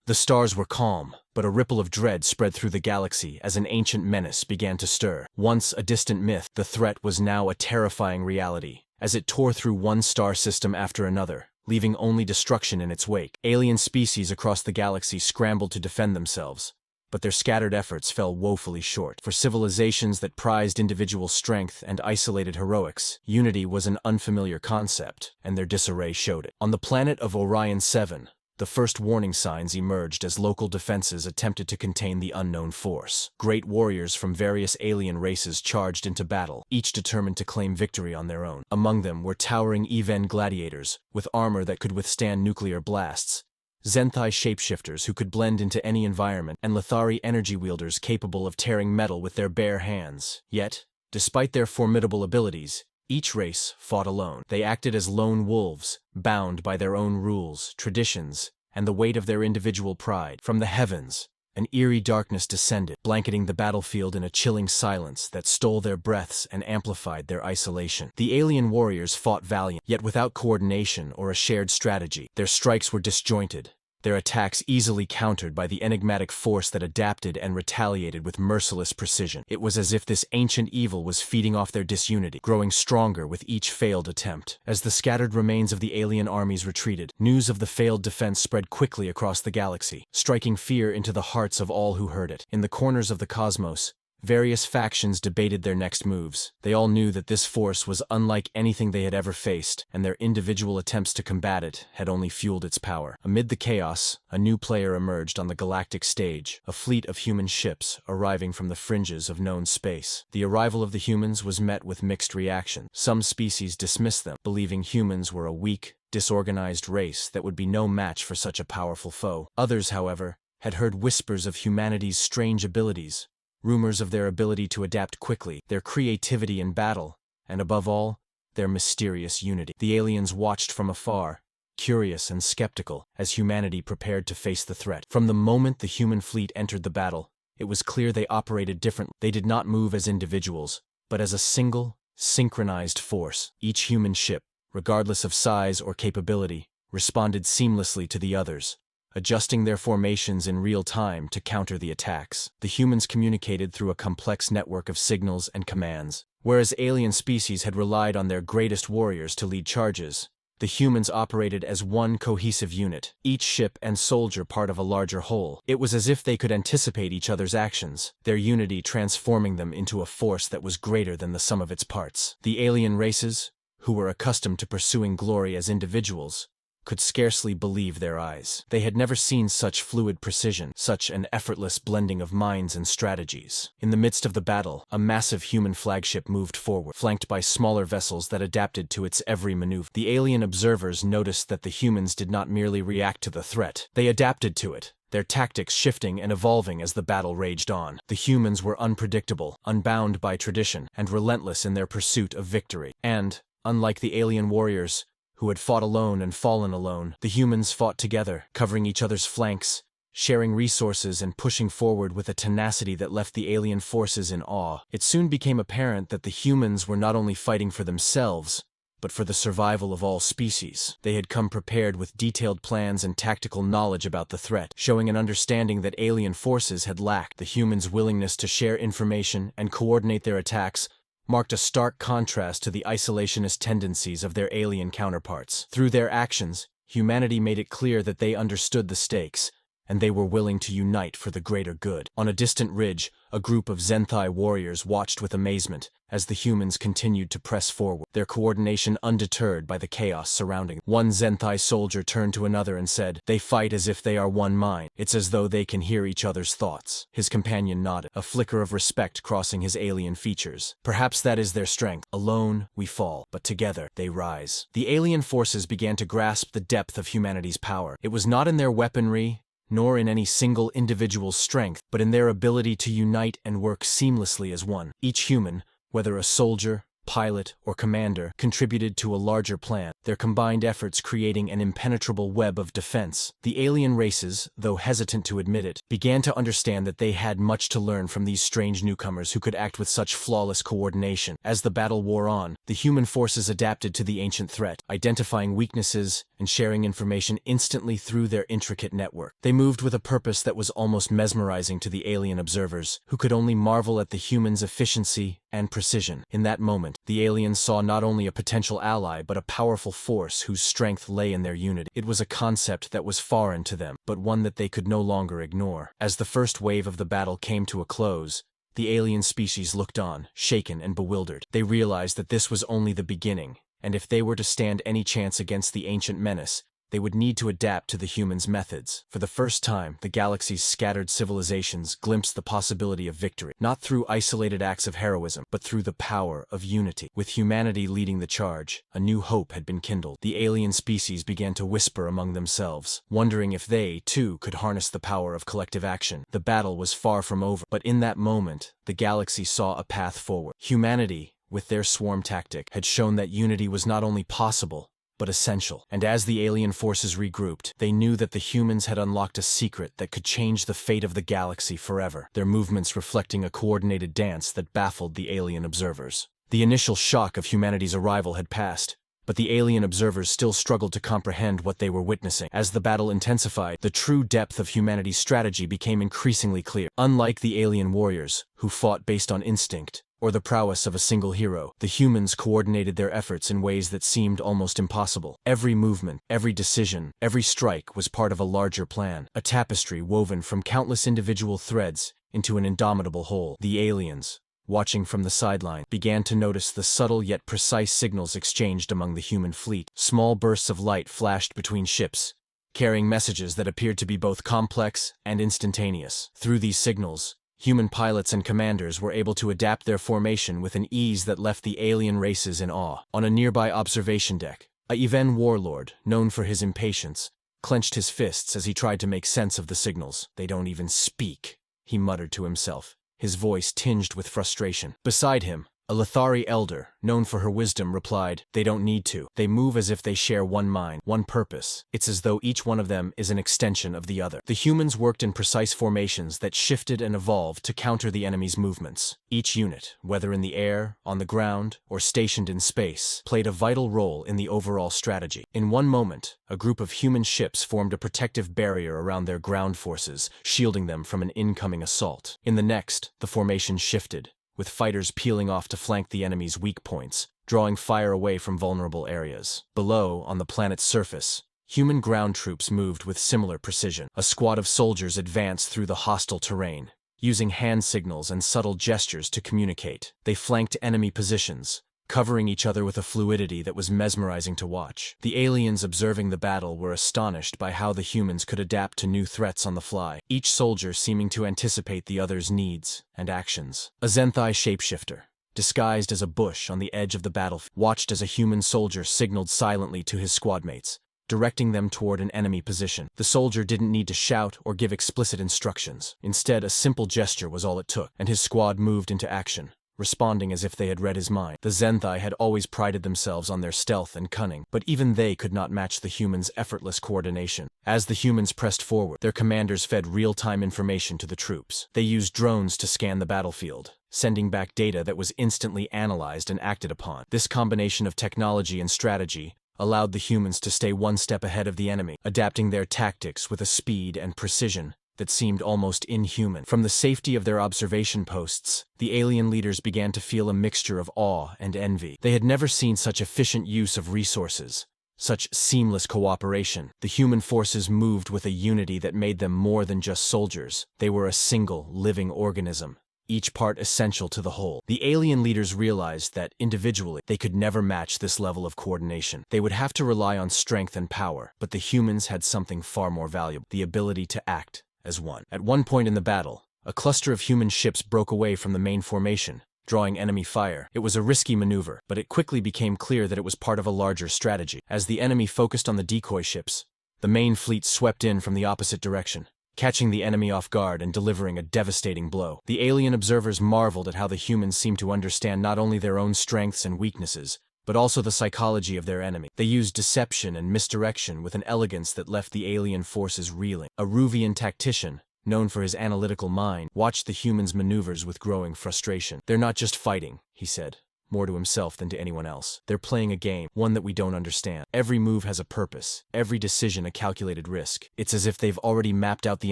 The stars were calm, but a ripple of dread spread through the galaxy as an ancient menace began to stir. Once a distant myth, the threat was now a terrifying reality, as it tore through one star system after another, leaving only destruction in its wake. Alien species across the galaxy scrambled to defend themselves, but their scattered efforts fell woefully short. For civilizations that prized individual strength and isolated heroics, unity was an unfamiliar concept, and their disarray showed it. On the planet of Orion 7, the first warning signs emerged as local defenses attempted to contain the unknown force. Great warriors from various alien races charged into battle, each determined to claim victory on their own. Among them were towering Even gladiators, with armor that could withstand nuclear blasts, Zenthai shapeshifters who could blend into any environment, and Lithari energy wielders capable of tearing metal with their bare hands. Yet, despite their formidable abilities, each race fought alone. They acted as lone wolves, bound by their own rules, traditions, and the weight of their individual pride. From the heavens, an eerie darkness descended, blanketing the battlefield in a chilling silence that stole their breaths and amplified their isolation. The alien warriors fought valiant, yet without coordination or a shared strategy. Their strikes were disjointed, their attacks easily countered by the enigmatic force that adapted and retaliated with merciless precision. It was as if this ancient evil was feeding off their disunity, growing stronger with each failed attempt. As the scattered remains of the alien armies retreated, news of the failed defense spread quickly across the galaxy, striking fear into the hearts of all who heard it. In the corners of the cosmos, various factions debated their next moves. They all knew that this force was unlike anything they had ever faced, and their individual attempts to combat it had only fueled its power. Amid the chaos, a new player emerged on the galactic stage, a fleet of human ships arriving from the fringes of known space. The arrival of the humans was met with mixed reaction. Some species dismissed them, believing humans were a weak, disorganized race that would be no match for such a powerful foe. Others, however, had heard whispers of humanity's strange abilities, rumors of their ability to adapt quickly, their creativity in battle, and above all, their mysterious unity. The aliens watched from afar, curious and skeptical, as humanity prepared to face the threat. From the moment the human fleet entered the battle, it was clear they operated differently. They did not move as individuals, but as a single, synchronized force. Each human ship, regardless of size or capability, responded seamlessly to the others, adjusting their formations in real time to counter the attacks. The humans communicated through a complex network of signals and commands. Whereas alien species had relied on their greatest warriors to lead charges, the humans operated as one cohesive unit, each ship and soldier part of a larger whole. It was as if they could anticipate each other's actions, their unity transforming them into a force that was greater than the sum of its parts. The alien races, who were accustomed to pursuing glory as individuals, could scarcely believe their eyes. They had never seen such fluid precision, such an effortless blending of minds and strategies. In the midst of the battle, a massive human flagship moved forward, flanked by smaller vessels that adapted to its every maneuver. The alien observers noticed that the humans did not merely react to the threat, they adapted to it, their tactics shifting and evolving as the battle raged on. The humans were unpredictable, unbound by tradition, and relentless in their pursuit of victory. And, unlike the alien warriors, who had fought alone and fallen alone, the humans fought together, covering each other's flanks, sharing resources and pushing forward with a tenacity that left the alien forces in awe. It soon became apparent that the humans were not only fighting for themselves, but for the survival of all species. They had come prepared with detailed plans and tactical knowledge about the threat, showing an understanding that alien forces had lacked. The humans' willingness to share information and coordinate their attacks marked a stark contrast to the isolationist tendencies of their alien counterparts. Through their actions, humanity made it clear that they understood the stakes, and they were willing to unite for the greater good. On a distant ridge, a group of Zenthai warriors watched with amazement as the humans continued to press forward, their coordination undeterred by the chaos surrounding them. One Zenthai soldier turned to another and said, "They fight as if they are one mind. It's as though they can hear each other's thoughts." His companion nodded, a flicker of respect crossing his alien features. "Perhaps that is their strength. Alone, we fall, but together, they rise." The alien forces began to grasp the depth of humanity's power. It was not in their weaponry, nor in any single individual's strength, but in their ability to unite and work seamlessly as one. Each human, whether a soldier, pilot, or commander, contributed to a larger plan, their combined efforts creating an impenetrable web of defense. The alien races, though hesitant to admit it, began to understand that they had much to learn from these strange newcomers who could act with such flawless coordination. As the battle wore on, the human forces adapted to the ancient threat, identifying weaknesses and sharing information instantly through their intricate network. They moved with a purpose that was almost mesmerizing to the alien observers, who could only marvel at the humans' efficiency and precision. In that moment, the aliens saw not only a potential ally but a powerful force whose strength lay in their unity. It was a concept that was foreign to them, but one that they could no longer ignore. As the first wave of the battle came to a close, the alien species looked on, shaken and bewildered. They realized that this was only the beginning, and if they were to stand any chance against the ancient menace, they would need to adapt to the humans' methods. For the first time, the galaxy's scattered civilizations glimpsed the possibility of victory, not through isolated acts of heroism, but through the power of unity. With humanity leading the charge, a new hope had been kindled. The alien species began to whisper among themselves, wondering if they, too, could harness the power of collective action. The battle was far from over, but in that moment, the galaxy saw a path forward. Humanity, with their swarm tactic, had shown that unity was not only possible, but essential. And as the alien forces regrouped, they knew that the humans had unlocked a secret that could change the fate of the galaxy forever, their movements reflecting a coordinated dance that baffled the alien observers. The initial shock of humanity's arrival had passed, but the alien observers still struggled to comprehend what they were witnessing. As the battle intensified, the true depth of humanity's strategy became increasingly clear. Unlike the alien warriors, who fought based on instinct, or the prowess of a single hero, the humans coordinated their efforts in ways that seemed almost impossible. Every movement, every decision, every strike was part of a larger plan, a tapestry woven from countless individual threads into an indomitable whole. The aliens, watching from the sideline, began to notice the subtle yet precise signals exchanged among the human fleet. Small bursts of light flashed between ships, carrying messages that appeared to be both complex and instantaneous. Through these signals, human pilots and commanders were able to adapt their formation with an ease that left the alien races in awe. On a nearby observation deck, a Yven warlord, known for his impatience, clenched his fists as he tried to make sense of the signals. "They don't even speak," he muttered to himself, his voice tinged with frustration. Beside him, a Lithari elder, known for her wisdom, replied, "They don't need to. They move as if they share one mind, one purpose. It's as though each one of them is an extension of the other." The humans worked in precise formations that shifted and evolved to counter the enemy's movements. Each unit, whether in the air, on the ground, or stationed in space, played a vital role in the overall strategy. In one moment, a group of human ships formed a protective barrier around their ground forces, shielding them from an incoming assault. In the next, the formation shifted, with fighters peeling off to flank the enemy's weak points, drawing fire away from vulnerable areas. Below, on the planet's surface, human ground troops moved with similar precision. A squad of soldiers advanced through the hostile terrain, using hand signals and subtle gestures to communicate. They flanked enemy positions, covering each other with a fluidity that was mesmerizing to watch. The aliens observing the battle were astonished by how the humans could adapt to new threats on the fly, each soldier seeming to anticipate the other's needs and actions. A Zenthai shapeshifter, disguised as a bush on the edge of the battlefield, watched as a human soldier signaled silently to his squadmates, directing them toward an enemy position. The soldier didn't need to shout or give explicit instructions. Instead, a simple gesture was all it took, and his squad moved into action, responding as if they had read his mind. The Zenthai had always prided themselves on their stealth and cunning, but even they could not match the humans' effortless coordination. As the humans pressed forward, their commanders fed real-time information to the troops. They used drones to scan the battlefield, sending back data that was instantly analyzed and acted upon. This combination of technology and strategy allowed the humans to stay one step ahead of the enemy, adapting their tactics with a speed and precision that seemed almost inhuman. From the safety of their observation posts, the alien leaders began to feel a mixture of awe and envy. They had never seen such efficient use of resources, such seamless cooperation. The human forces moved with a unity that made them more than just soldiers. They were a single, living organism, each part essential to the whole. The alien leaders realized that, individually, they could never match this level of coordination. They would have to rely on strength and power, but the humans had something far more valuable: the ability to act as one. At one point in the battle, a cluster of human ships broke away from the main formation, drawing enemy fire. It was a risky maneuver, but it quickly became clear that it was part of a larger strategy. As the enemy focused on the decoy ships, the main fleet swept in from the opposite direction, catching the enemy off guard and delivering a devastating blow. The alien observers marveled at how the humans seemed to understand not only their own strengths and weaknesses, but also the psychology of their enemy. They used deception and misdirection with an elegance that left the alien forces reeling. A Ruvian tactician, known for his analytical mind, watched the humans' maneuvers with growing frustration. "They're not just fighting," he said, more to himself than to anyone else. "They're playing a game, one that we don't understand. Every move has a purpose, every decision a calculated risk. It's as if they've already mapped out the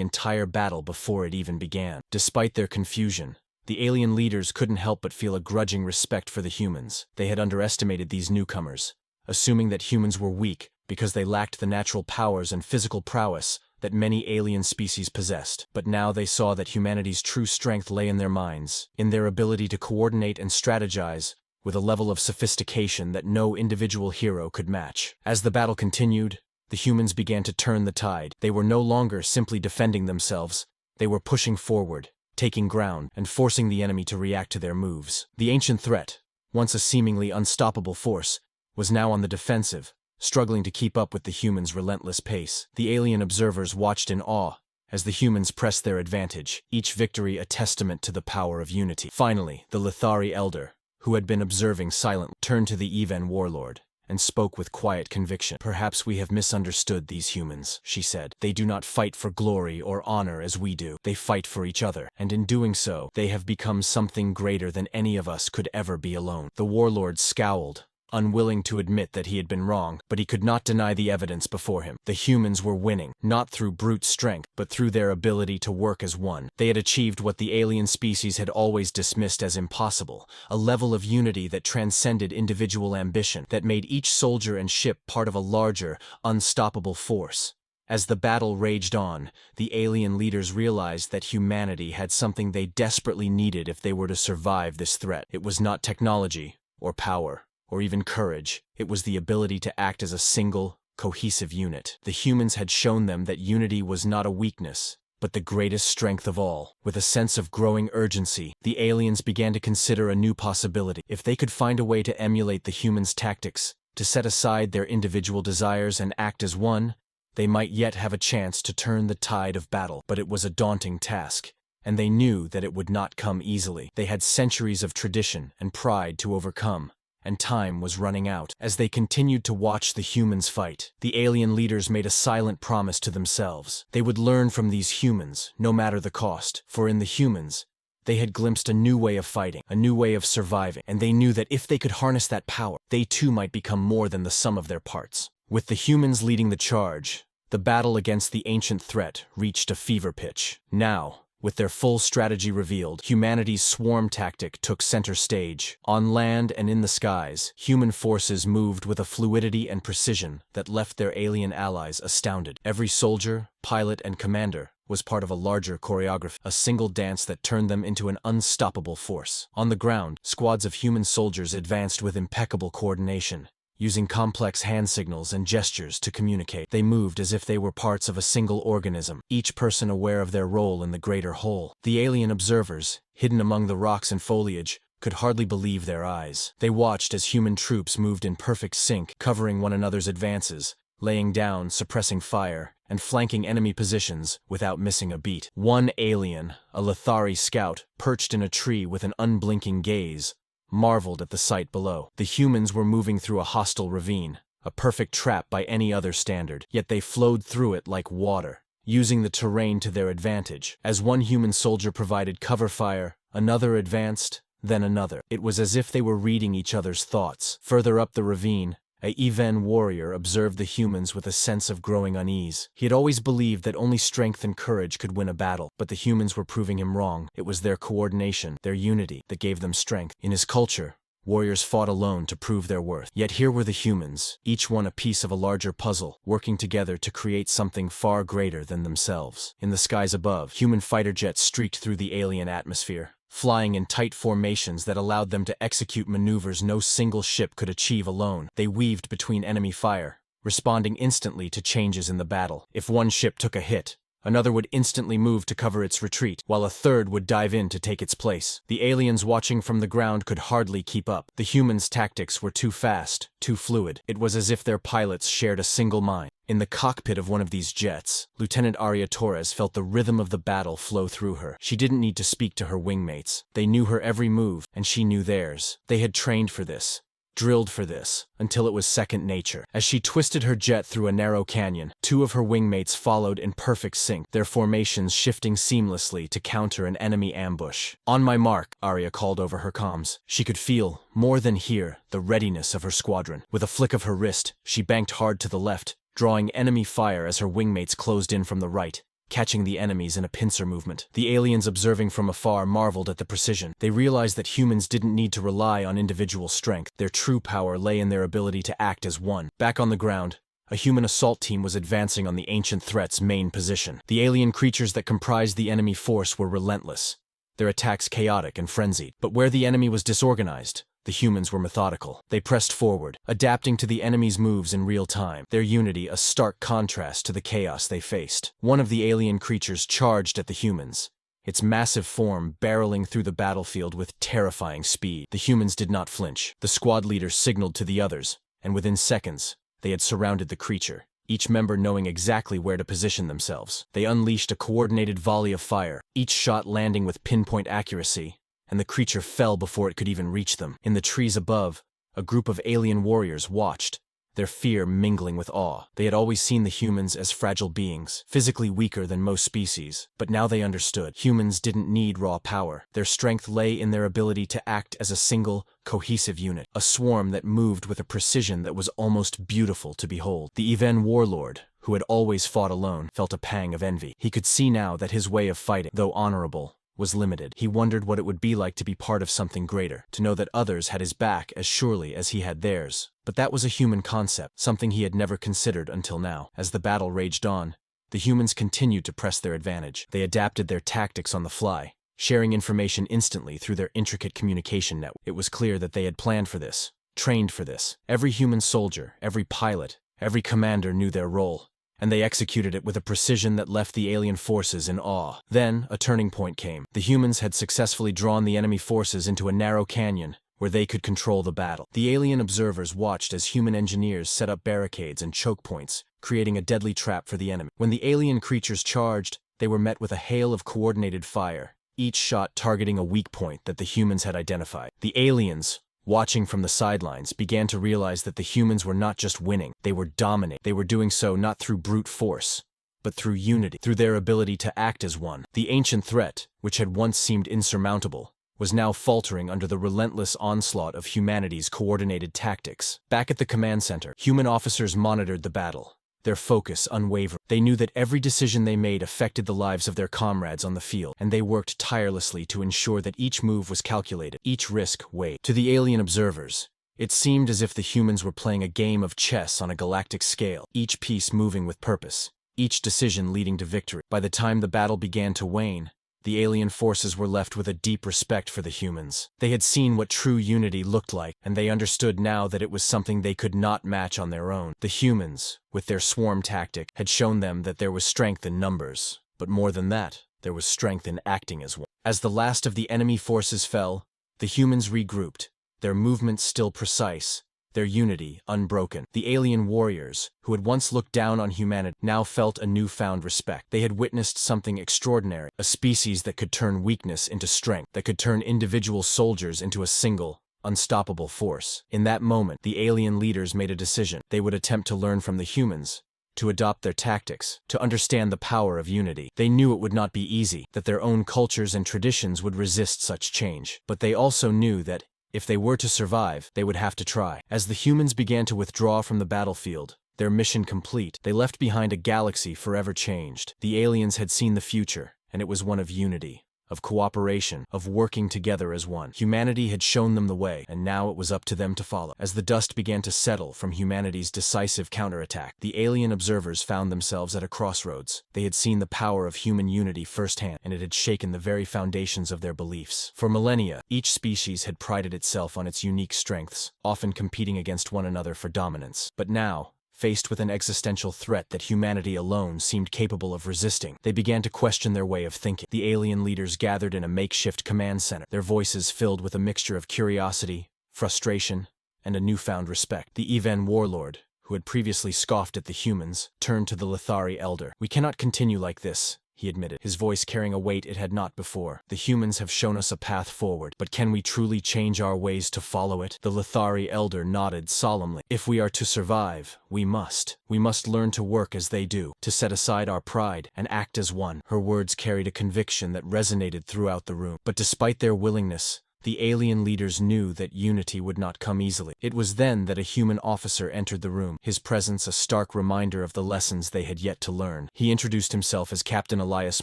entire battle before it even began." Despite their confusion, the alien leaders couldn't help but feel a grudging respect for the humans. They had underestimated these newcomers, assuming that humans were weak because they lacked the natural powers and physical prowess that many alien species possessed. But now they saw that humanity's true strength lay in their minds, in their ability to coordinate and strategize with a level of sophistication that no individual hero could match. As the battle continued, the humans began to turn the tide. They were no longer simply defending themselves, they were pushing forward, taking ground, and forcing the enemy to react to their moves. The ancient threat, once a seemingly unstoppable force, was now on the defensive, struggling to keep up with the humans' relentless pace. The alien observers watched in awe as the humans pressed their advantage, each victory a testament to the power of unity. Finally, the Lithari elder, who had been observing silently, turned to the Even warlord and spoke with quiet conviction. "Perhaps we have misunderstood these humans," she said. "They do not fight for glory or honor as we do. They fight for each other, and in doing so, they have become something greater than any of us could ever be alone." The warlord scowled, unwilling to admit that he had been wrong, but he could not deny the evidence before him. The humans were winning, not through brute strength, but through their ability to work as one. They had achieved what the alien species had always dismissed as impossible, a level of unity that transcended individual ambition, that made each soldier and ship part of a larger, unstoppable force. As the battle raged on, the alien leaders realized that humanity had something they desperately needed if they were to survive this threat. It was not technology, or power, or even courage. It was the ability to act as a single, cohesive unit. The humans had shown them that unity was not a weakness, but the greatest strength of all. With a sense of growing urgency, the aliens began to consider a new possibility. If they could find a way to emulate the humans' tactics, to set aside their individual desires and act as one, they might yet have a chance to turn the tide of battle. But it was a daunting task, and they knew that it would not come easily. They had centuries of tradition and pride to overcome, and time was running out. As they continued to watch the humans fight, the alien leaders made a silent promise to themselves. They would learn from these humans, no matter the cost, for in the humans, they had glimpsed a new way of fighting, a new way of surviving, and they knew that if they could harness that power, they too might become more than the sum of their parts. With the humans leading the charge, the battle against the ancient threat reached a fever pitch. Now, with their full strategy revealed, humanity's swarm tactic took center stage. On land and in the skies, human forces moved with a fluidity and precision that left their alien allies astounded. Every soldier, pilot, and commander was part of a larger choreography, a single dance that turned them into an unstoppable force. On the ground, squads of human soldiers advanced with impeccable coordination, using complex hand signals and gestures to communicate. They moved as if they were parts of a single organism, each person aware of their role in the greater whole. The alien observers, hidden among the rocks and foliage, could hardly believe their eyes. They watched as human troops moved in perfect sync, covering one another's advances, laying down, suppressing fire, and flanking enemy positions without missing a beat. One alien, a Lithari scout, perched in a tree with an unblinking gaze, marveled at the sight below. The humans were moving through a hostile ravine, a perfect trap by any other standard, yet they flowed through it like water, using the terrain to their advantage. As one human soldier provided cover fire, another advanced, then another. It was as if they were reading each other's thoughts. Further up the ravine, a Even warrior observed the humans with a sense of growing unease. He had always believed that only strength and courage could win a battle, but the humans were proving him wrong. It was their coordination, their unity, that gave them strength. In his culture, warriors fought alone to prove their worth. Yet here were the humans, each one a piece of a larger puzzle, working together to create something far greater than themselves. In the skies above, human fighter jets streaked through the alien atmosphere, flying in tight formations that allowed them to execute maneuvers no single ship could achieve alone. They weaved between enemy fire, responding instantly to changes in the battle. If one ship took a hit, Another would instantly move to cover its retreat, while a third would dive in to take its place. The aliens watching from the ground could hardly keep up. The humans' tactics were too fast, too fluid. It was as if their pilots shared a single mind. In the cockpit of one of these jets, Lieutenant Aria Torres felt the rhythm of the battle flow through her. She didn't need to speak to her wingmates. They knew her every move, and she knew theirs. They had trained for this, drilled for this, until it was second nature. As she twisted her jet through a narrow canyon, two of her wingmates followed in perfect sync, their formations shifting seamlessly to counter an enemy ambush. "On my mark," Arya called over her comms. She could feel, more than hear, the readiness of her squadron. With a flick of her wrist, she banked hard to the left, drawing enemy fire as her wingmates closed in from the right, catching the enemies in a pincer movement. The aliens observing from afar marveled at the precision. They realized that humans didn't need to rely on individual strength. Their true power lay in their ability to act as one. Back on the ground, a human assault team was advancing on the ancient threat's main position. The alien creatures that comprised the enemy force were relentless, their attacks chaotic and frenzied. But where the enemy was disorganized, the humans were methodical. They pressed forward, adapting to the enemy's moves in real time, their unity a stark contrast to the chaos they faced. One of the alien creatures charged at the humans, its massive form barreling through the battlefield with terrifying speed. The humans did not flinch. The squad leader signaled to the others, and within seconds, they had surrounded the creature, each member knowing exactly where to position themselves. They unleashed a coordinated volley of fire, each shot landing with pinpoint accuracy, and the creature fell before it could even reach them. In the trees above, a group of alien warriors watched, their fear mingling with awe. They had always seen the humans as fragile beings, physically weaker than most species, but now they understood. Humans didn't need raw power. Their strength lay in their ability to act as a single, cohesive unit, a swarm that moved with a precision that was almost beautiful to behold. The Even warlord, who had always fought alone, felt a pang of envy. He could see now that his way of fighting, though honorable, was limited. He wondered what it would be like to be part of something greater, to know that others had his back as surely as he had theirs. But that was a human concept, something he had never considered until now. As the battle raged on, the humans continued to press their advantage. They adapted their tactics on the fly, sharing information instantly through their intricate communication network. It was clear that they had planned for this, trained for this. Every human soldier, every pilot, every commander knew their role, and they executed it with a precision that left the alien forces in awe. Then, a turning point came. The humans had successfully drawn the enemy forces into a narrow canyon where they could control the battle. The alien observers watched as human engineers set up barricades and choke points, creating a deadly trap for the enemy. When the alien creatures charged, they were met with a hail of coordinated fire, each shot targeting a weak point that the humans had identified. The aliens, watching from the sidelines, began to realize that the humans were not just winning, they were dominating. They were doing so not through brute force, but through unity, through their ability to act as one. The ancient threat, which had once seemed insurmountable, was now faltering under the relentless onslaught of humanity's coordinated tactics. Back at the command center, human officers monitored the battle, their focus unwavering. They knew that every decision they made affected the lives of their comrades on the field, and they worked tirelessly to ensure that each move was calculated, each risk weighed. To the alien observers, it seemed as if the humans were playing a game of chess on a galactic scale, each piece moving with purpose, each decision leading to victory. By the time the battle began to wane, the alien forces were left with a deep respect for the humans. They had seen what true unity looked like, and they understood now that it was something they could not match on their own. The humans, with their swarm tactic, had shown them that there was strength in numbers, but more than that, there was strength in acting as one. As the last of the enemy forces fell, the humans regrouped, their movements still precise, their unity unbroken. The alien warriors, who had once looked down on humanity, now felt a newfound respect. They had witnessed something extraordinary, a species that could turn weakness into strength, that could turn individual soldiers into a single, unstoppable force. In that moment, the alien leaders made a decision. They would attempt to learn from the humans, to adopt their tactics, to understand the power of unity. They knew it would not be easy, that their own cultures and traditions would resist such change. But they also knew that, if they were to survive, they would have to try. As the humans began to withdraw from the battlefield, their mission complete, they left behind a galaxy forever changed. The aliens had seen the future, and it was one of unity, of cooperation, of working together as one. Humanity had shown them the way, and now it was up to them to follow. As the dust began to settle from humanity's decisive counterattack, the alien observers found themselves at a crossroads. They had seen the power of human unity firsthand, and it had shaken the very foundations of their beliefs. For millennia, each species had prided itself on its unique strengths, often competing against one another for dominance. But now, Faced with an existential threat that humanity alone seemed capable of resisting, they began to question their way of thinking. The alien leaders gathered in a makeshift command center, their voices filled with a mixture of curiosity, frustration, and a newfound respect. The Even warlord, who had previously scoffed at the humans, turned to the Lithari elder. "We cannot continue like this," he admitted, his voice carrying a weight it had not before. "The humans have shown us a path forward, but can we truly change our ways to follow it?" The Lithari elder nodded solemnly. "If we are to survive, we must. We must learn to work as they do, to set aside our pride and act as one." Her words carried a conviction that resonated throughout the room. But despite their willingness, the alien leaders knew that unity would not come easily. It was then that a human officer entered the room, his presence a stark reminder of the lessons they had yet to learn. He introduced himself as Captain Elias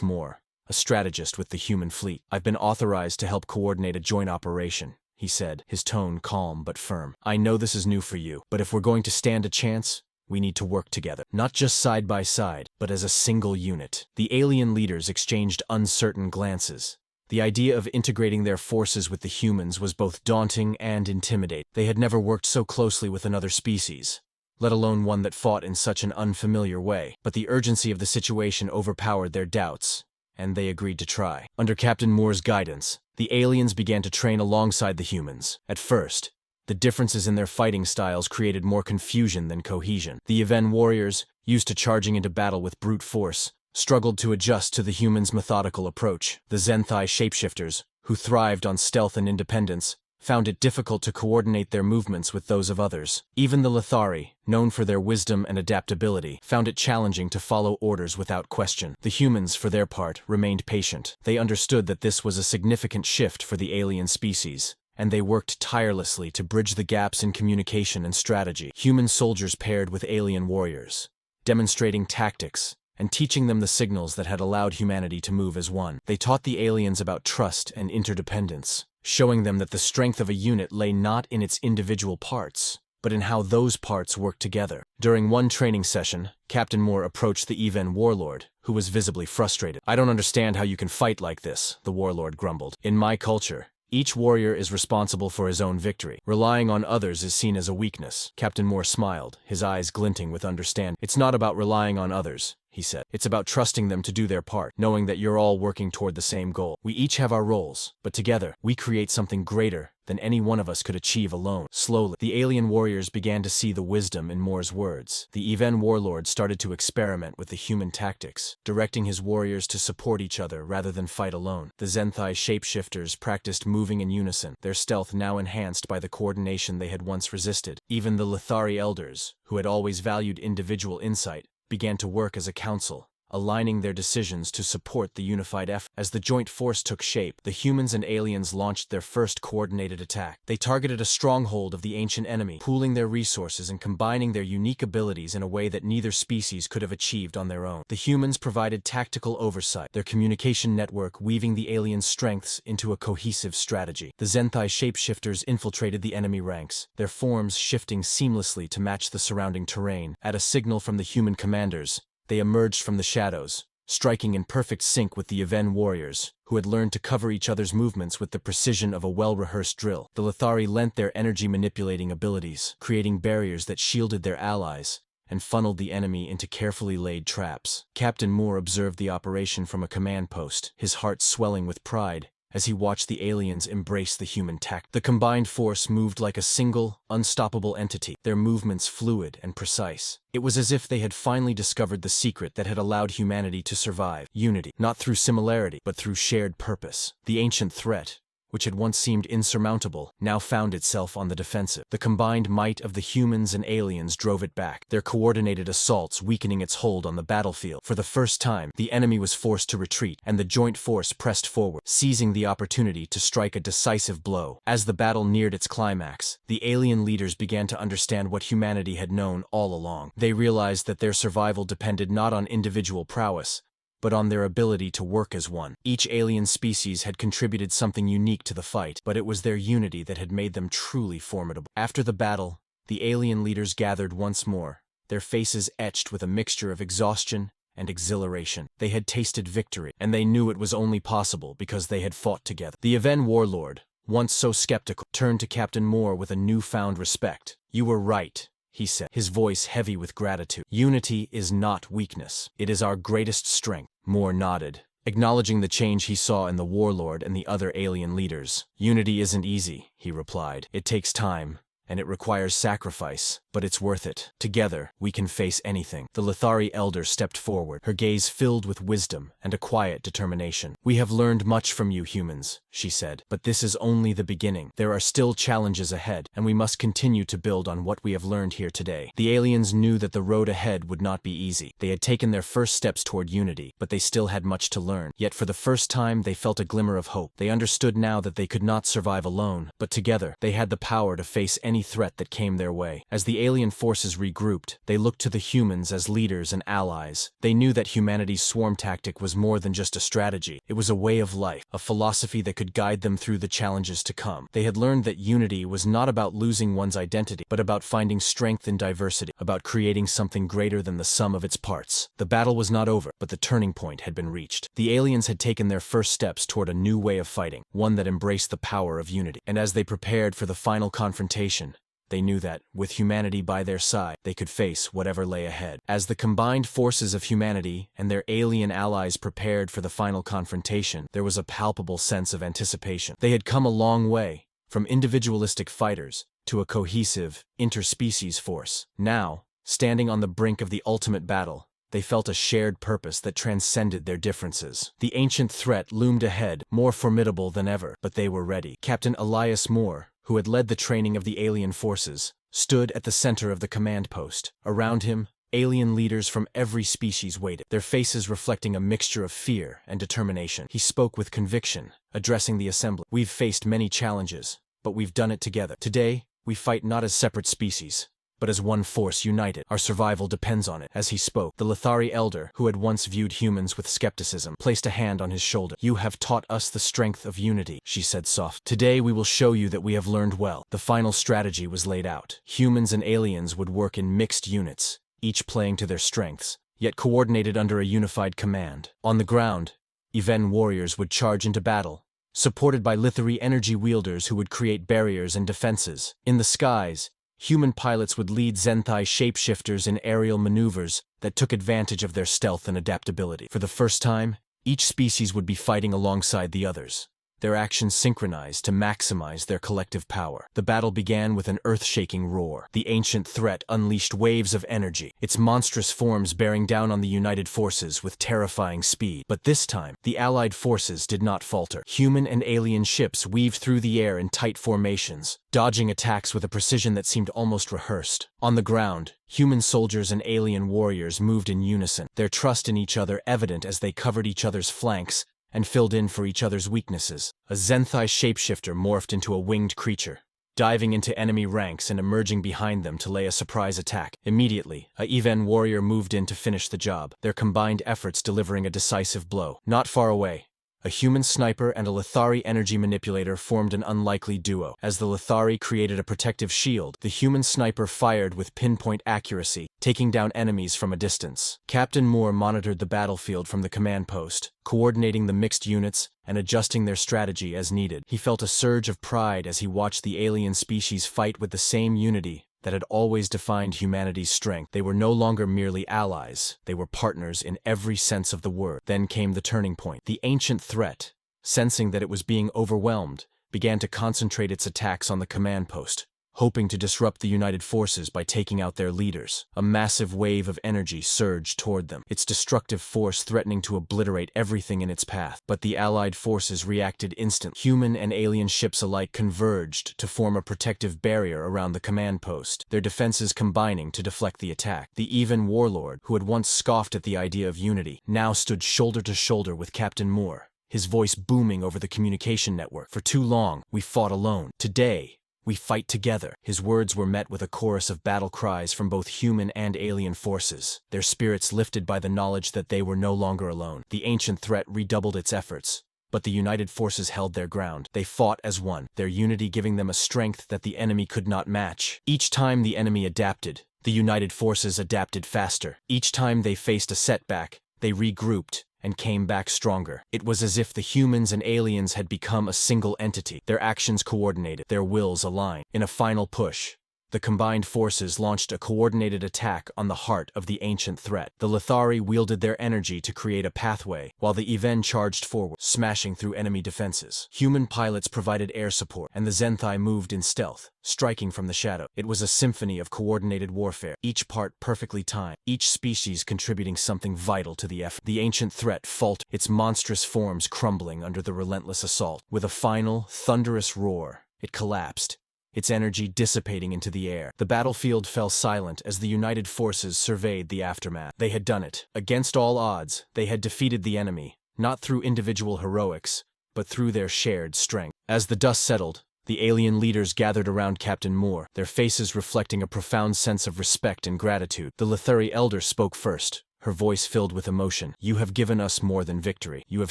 Moore, a strategist with the human fleet. "I've been authorized to help coordinate a joint operation," he said, his tone calm but firm. "I know this is new for you, but if we're going to stand a chance, we need to work together. Not just side by side, but as a single unit." The alien leaders exchanged uncertain glances. The idea of integrating their forces with the humans was both daunting and intimidating. They had never worked so closely with another species, let alone one that fought in such an unfamiliar way. But the urgency of the situation overpowered their doubts, and they agreed to try. Under Captain Moore's guidance, the aliens began to train alongside the humans. At first, the differences in their fighting styles created more confusion than cohesion. The Even warriors, used to charging into battle with brute force, struggled to adjust to the humans' methodical approach. The Zenthai shapeshifters, who thrived on stealth and independence, found it difficult to coordinate their movements with those of others. Even the Lithari, known for their wisdom and adaptability, found it challenging to follow orders without question. The humans, for their part, remained patient. They understood that this was a significant shift for the alien species, and they worked tirelessly to bridge the gaps in communication and strategy. Human soldiers paired with alien warriors, demonstrating tactics and teaching them the signals that had allowed humanity to move as one. They taught the aliens about trust and interdependence, showing them that the strength of a unit lay not in its individual parts, but in how those parts work together. During one training session, Captain Moore approached the Even warlord, who was visibly frustrated. "I don't understand how you can fight like this," the warlord grumbled. "In my culture, each warrior is responsible for his own victory. Relying on others is seen as a weakness." Captain Moore smiled, his eyes glinting with understanding. "It's not about relying on others," he said. "It's about trusting them to do their part, knowing that you're all working toward the same goal. We each have our roles, but together, we create something greater than any one of us could achieve alone." Slowly, the alien warriors began to see the wisdom in Moore's words. The Even warlord started to experiment with the human tactics, directing his warriors to support each other rather than fight alone. The Zenthai shapeshifters practiced moving in unison, their stealth now enhanced by the coordination they had once resisted. Even the Lithari elders, who had always valued individual insight, began to work as a council, aligning their decisions to support the unified effort. As the joint force took shape, the humans and aliens launched their first coordinated attack. They targeted a stronghold of the ancient enemy, pooling their resources and combining their unique abilities in a way that neither species could have achieved on their own. The humans provided tactical oversight, their communication network weaving the alien strengths into a cohesive strategy. The Zenthai shapeshifters infiltrated the enemy ranks, their forms shifting seamlessly to match the surrounding terrain. At a signal from the human commanders, they emerged from the shadows, striking in perfect sync with the Even warriors, who had learned to cover each other's movements with the precision of a well-rehearsed drill. The Lithari lent their energy-manipulating abilities, creating barriers that shielded their allies and funneled the enemy into carefully laid traps. Captain Moore observed the operation from a command post, his heart swelling with pride as he watched the aliens embrace the human tactic. The combined force moved like a single, unstoppable entity, their movements fluid and precise. It was as if they had finally discovered the secret that had allowed humanity to survive: unity, not through similarity, but through shared purpose. The ancient threat, which had once seemed insurmountable, now found itself on the defensive. The combined might of the humans and aliens drove it back, their coordinated assaults weakening its hold on the battlefield. For the first time, the enemy was forced to retreat, and the joint force pressed forward, seizing the opportunity to strike a decisive blow. As the battle neared its climax, the alien leaders began to understand what humanity had known all along. They realized that their survival depended not on individual prowess, but on their ability to work as one. Each alien species had contributed something unique to the fight, but it was their unity that had made them truly formidable. After the battle, the alien leaders gathered once more, their faces etched with a mixture of exhaustion and exhilaration. They had tasted victory, and they knew it was only possible because they had fought together. The Even warlord, once so skeptical, turned to Captain Moore with a newfound respect. "You were right," he said, his voice heavy with gratitude. Unity is not weakness. It is our greatest strength. Moore nodded, acknowledging the change he saw in the warlord and the other alien leaders. Unity isn't easy, he replied. It takes time, and it requires sacrifice, but it's worth it. Together, we can face anything. The Lithari elder stepped forward, her gaze filled with wisdom and a quiet determination. We have learned much from you humans, she said, but this is only the beginning. There are still challenges ahead, and we must continue to build on what we have learned here today. The aliens knew that the road ahead would not be easy. They had taken their first steps toward unity, but they still had much to learn. Yet for the first time, they felt a glimmer of hope. They understood now that they could not survive alone, but together, they had the power to face any threat that came their way. As the alien forces regrouped, they looked to the humans as leaders and allies. They knew that humanity's swarm tactic was more than just a strategy. It was a way of life, a philosophy that could guide them through the challenges to come. They had learned that unity was not about losing one's identity, but about finding strength in diversity, about creating something greater than the sum of its parts. The battle was not over, but the turning point had been reached. The aliens had taken their first steps toward a new way of fighting, one that embraced the power of unity. And as they prepared for the final confrontation, they knew that, with humanity by their side, they could face whatever lay ahead. As the combined forces of humanity and their alien allies prepared for the final confrontation, there was a palpable sense of anticipation. They had come a long way, from individualistic fighters to a cohesive, interspecies force. Now, standing on the brink of the ultimate battle, they felt a shared purpose that transcended their differences. The ancient threat loomed ahead, more formidable than ever, but they were ready. Captain Elias Moore, who had led the training of the alien forces, stood at the center of the command post. Around him, alien leaders from every species waited, their faces reflecting a mixture of fear and determination. He spoke with conviction, addressing the assembly. We've faced many challenges, but we've done it together. Today, we fight not as separate species, but as one force united. Our survival depends on it. As he spoke, the Lithari elder, who had once viewed humans with skepticism, placed a hand on his shoulder. You have taught us the strength of unity, she said softly. Today we will show you that we have learned well. The final strategy was laid out. Humans and aliens would work in mixed units, each playing to their strengths, yet coordinated under a unified command. On the ground, Even warriors would charge into battle, supported by Lithari energy wielders who would create barriers and defenses. In the skies, human pilots would lead Zenthai shapeshifters in aerial maneuvers that took advantage of their stealth and adaptability. For the first time, each species would be fighting alongside the others, their actions synchronized to maximize their collective power. The battle began with an earth-shaking roar. The ancient threat unleashed waves of energy, its monstrous forms bearing down on the united forces with terrifying speed. But this time, the allied forces did not falter. Human and alien ships weaved through the air in tight formations, dodging attacks with a precision that seemed almost rehearsed. On the ground, human soldiers and alien warriors moved in unison, their trust in each other evident as they covered each other's flanks and filled in for each other's weaknesses. A Zenthai shapeshifter morphed into a winged creature, diving into enemy ranks and emerging behind them to lay a surprise attack. Immediately, a Even warrior moved in to finish the job, their combined efforts delivering a decisive blow. Not far away, a human sniper and a Lithari energy manipulator formed an unlikely duo. As the Lithari created a protective shield, the human sniper fired with pinpoint accuracy, taking down enemies from a distance. Captain Moore monitored the battlefield from the command post, coordinating the mixed units and adjusting their strategy as needed. He felt a surge of pride as he watched the alien species fight with the same unity that had always defined humanity's strength. They were no longer merely allies, they were partners in every sense of the word. Then came the turning point. The ancient threat, sensing that it was being overwhelmed, began to concentrate its attacks on the command post, hoping to disrupt the united forces by taking out their leaders. A massive wave of energy surged toward them, its destructive force threatening to obliterate everything in its path. But the allied forces reacted instantly. Human and alien ships alike converged to form a protective barrier around the command post, their defenses combining to deflect the attack. The Even warlord, who had once scoffed at the idea of unity, now stood shoulder to shoulder with Captain Moore, his voice booming over the communication network. For too long, we fought alone. Today, we fight together. His words were met with a chorus of battle cries from both human and alien forces, their spirits lifted by the knowledge that they were no longer alone. The ancient threat redoubled its efforts, but the united forces held their ground. They fought as one, their unity giving them a strength that the enemy could not match. Each time the enemy adapted, the united forces adapted faster. Each time they faced a setback, they regrouped and came back stronger. It was as if the humans and aliens had become a single entity, their actions coordinated, their wills aligned. In a final push, The combined forces launched a coordinated attack on the heart of the ancient threat. The Lithari wielded their energy to create a pathway, while the Even charged forward, smashing through enemy defenses. Human pilots provided air support, and the Zenthai moved in stealth, striking from the shadow. It was a symphony of coordinated warfare, each part perfectly timed, each species contributing something vital to the effort. The ancient threat faltered, its monstrous forms crumbling under the relentless assault. With a final, thunderous roar, it collapsed, its energy dissipating into the air. The battlefield fell silent as the united forces surveyed the aftermath. They had done it. Against all odds, they had defeated the enemy, not through individual heroics, but through their shared strength. As the dust settled, the alien leaders gathered around Captain Moore, their faces reflecting a profound sense of respect and gratitude. The Lithari elder spoke first, her voice filled with emotion. "You have given us more than victory. You have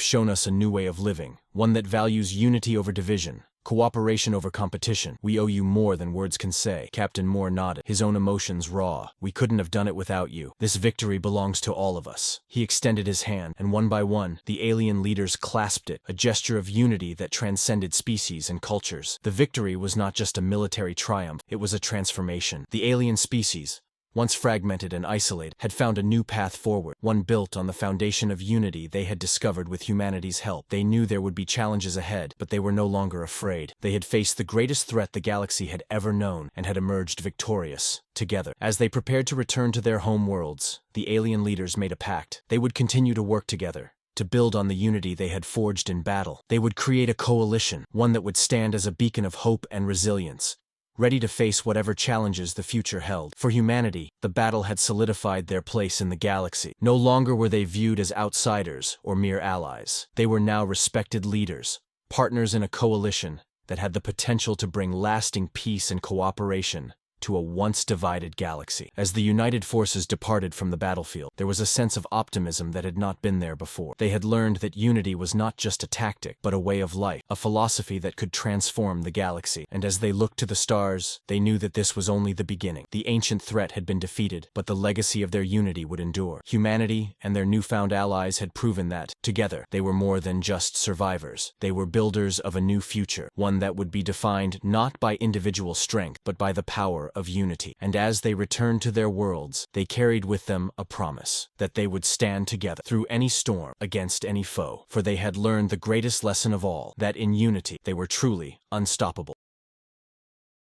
shown us a new way of living, one that values unity over division, cooperation over competition. We owe you more than words can say." Captain Moore nodded, his own emotions raw. "We couldn't have done it without you. This victory belongs to all of us." He extended his hand, and one by one, the alien leaders clasped it, a gesture of unity that transcended species and cultures. The victory was not just a military triumph, it was a transformation. The alien species, once fragmented and isolated, had found a new path forward, one built on the foundation of unity they had discovered with humanity's help. They knew there would be challenges ahead, but they were no longer afraid. They had faced the greatest threat the galaxy had ever known, and had emerged victorious, together. As they prepared to return to their home worlds, the alien leaders made a pact. They would continue to work together, to build on the unity they had forged in battle. They would create a coalition, one that would stand as a beacon of hope and resilience, ready to face whatever challenges the future held. For humanity, the battle had solidified their place in the galaxy. No longer were they viewed as outsiders or mere allies. They were now respected leaders, partners in a coalition that had the potential to bring lasting peace and cooperation to a once-divided galaxy. As the united forces departed from the battlefield, there was a sense of optimism that had not been there before. They had learned that unity was not just a tactic, but a way of life, a philosophy that could transform the galaxy. And as they looked to the stars, they knew that this was only the beginning. The ancient threat had been defeated, but the legacy of their unity would endure. Humanity and their newfound allies had proven that, together, they were more than just survivors. They were builders of a new future, one that would be defined not by individual strength, but by the power of unity. And as they returned to their worlds, they carried with them a promise that they would stand together through any storm, against any foe. For they had learned the greatest lesson of all, that in unity they were truly unstoppable.